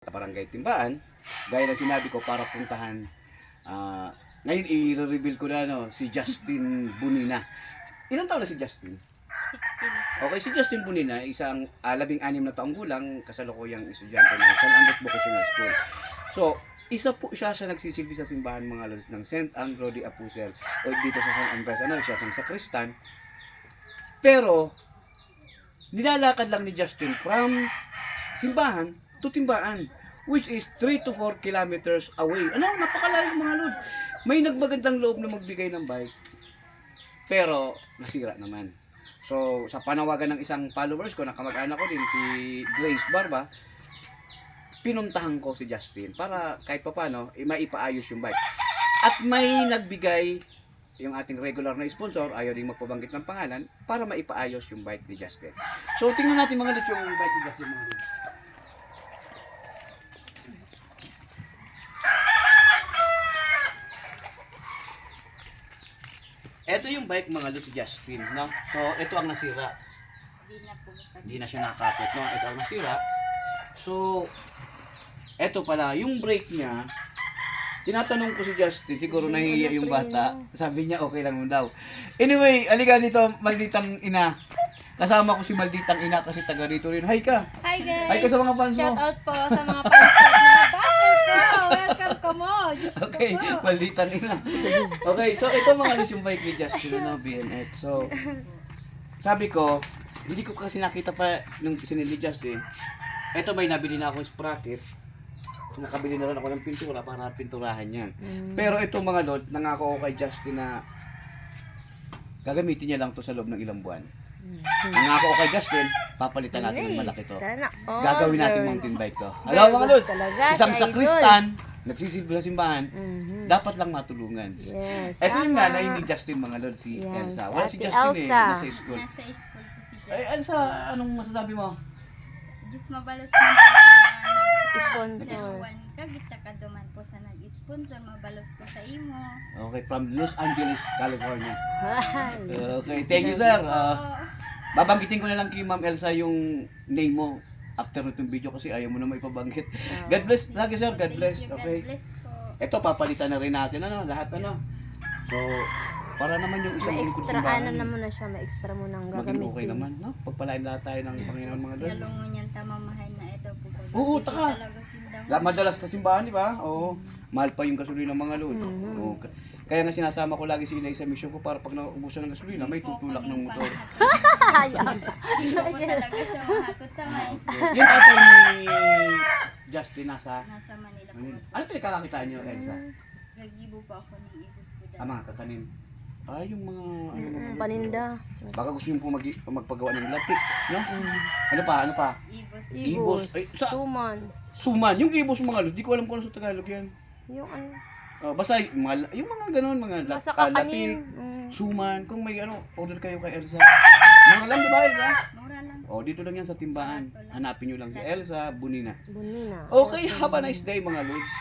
Barangay Timbaan. Gaya na sinabi ko para puntahan. Ngayon i-reveal ko na si Justin Bunina. Ilang taon na si Justin? 16. Okay, si Justin Bunina, isang 16 na taong gulang, kasalukuyang estudyante ng San Andres Vocational School. So, isa po siya sa nagsisilbi sa simbahan mga lods ng St. Andrew de Apusel o dito sa San Andres. Siya isang sakristan. Pero, nilalakad lang ni Justin from simbahan to timbaan, which is 3 to 4 kilometers away. Napakalayo mga lods. May nagmagandang loob na magbigay ng bike, pero nasira naman. So, sa panawagan ng isang followers ko, nakamag-anak ko din, si Grace Barba, pinuntahan ko si Justin para kahit pa paano, maipaayos yung bike. At may nagbigay yung ating regular na sponsor, ayaw din magpabanggit ng pangalan, para maipaayos yung bike ni Justin. So, tingnan natin mga lods yung bike ni Justin mga lods. Ito yung bike mga lods ni Justin, no? So, ito ang nasira. Hindi na siya nakakapit, no? Ito ang nasira. So, ito pala, yung brake niya, tinatanong ko si Justin, siguro nahihiya yung bata. Sabi niya, okay lang mo daw. Anyway, aliga dito, malditang ina. Kasama ko si malditang ina kasi taga rito rin. Hi ka! Hi guys! Hi ka sa mga fans mo. Shout out po sa mga fans ko. Mga basher ko! Welcome ka mo! Diyos ko Okay, po. malditang ina. Okay, so ito mga lods yung bike ni Justin, no? BNX. So, sabi ko, hindi ko kasi nakita pa nung sinili Justin. Ito may nabili na akong sprocket. Nakabili na rin ako ng pintura para pinturahan yan. Pero ito mga lord, nangako ako kay Justin na gagamitin niya lang to sa loob ng ilang buwan. Nangako ako kay Justin, papalitan natin ng malaki to. Sana all. Gagawin natin mountain bike to. Hello mga lord, Talaga, isang si sakristan, nagsisilbi sa simbahan, Mhm. dapat lang matulungan. Yes. Ito yung tama. nanay ni Justin mga lord, si Yan, Elsa. si Wala si Ate Justin Elsa. nasa school. Nasa school po si Ay, Jess. Elsa, anong masasabi mo? Diyos mabalos man po sa Sponsor. Kagita ka duman po sa nag-sponsor. Mabalos po sa imo. Okay, from Los Angeles, California. Hi. Okay, thank you sir. Oo. Babanggitin ko na lang kay Ma'am Elsa yung name mo after nitong video kasi ayaw mo na maipabanggit. God bless lagi sir, God bless. Thank you, Okay. God bless po. Ito papalitan na rin natin lahat So, para naman yung isang May lingkod extra, simbahan, ano naman na siya, may extra mo nang maging gagamitin. okay naman, no? Pagpalain lahat tayo ng Panginoon mga Lord. Dalungon yan tamamahay na ito po. Oo, Kasi taka. talaga sindang. Madalas sa simbahan, di ba? Oo. Mahal pa yung gasolina ng mga Lord. Oo. Kaya nga sinasama ko lagi si Inay sa mission ko para pag naubusan ng gasolina, may tutulak ng motor. Hindi po talaga siya mahatod sa may. Yung tatay ni Justin nasa Nasa Manila po. Manila. Ano pinagkakakitaan niyo, Elsa? Naggibo po ako ng ibus ko dati. Mga kakanin. Yung mga Paninda. baka gusto niyo po magpagawa ng latik, no? Ano pa? Ibus. Ibos. Ay, Suman. Suman. Yung ibos mga lus, di ko alam kung ano sa Tagalog yan. Yung ano, Basta yung mga ganun, mga basta latik, kakanin. suman. Kung may order kayo kay Elsa. Mura lang, di ba Elsa? Mura lang. Dito lang yan sa timbahan. Hanapin nyo lang si Elsa Bunina. Bunina. Okay, have a nice day mga lods.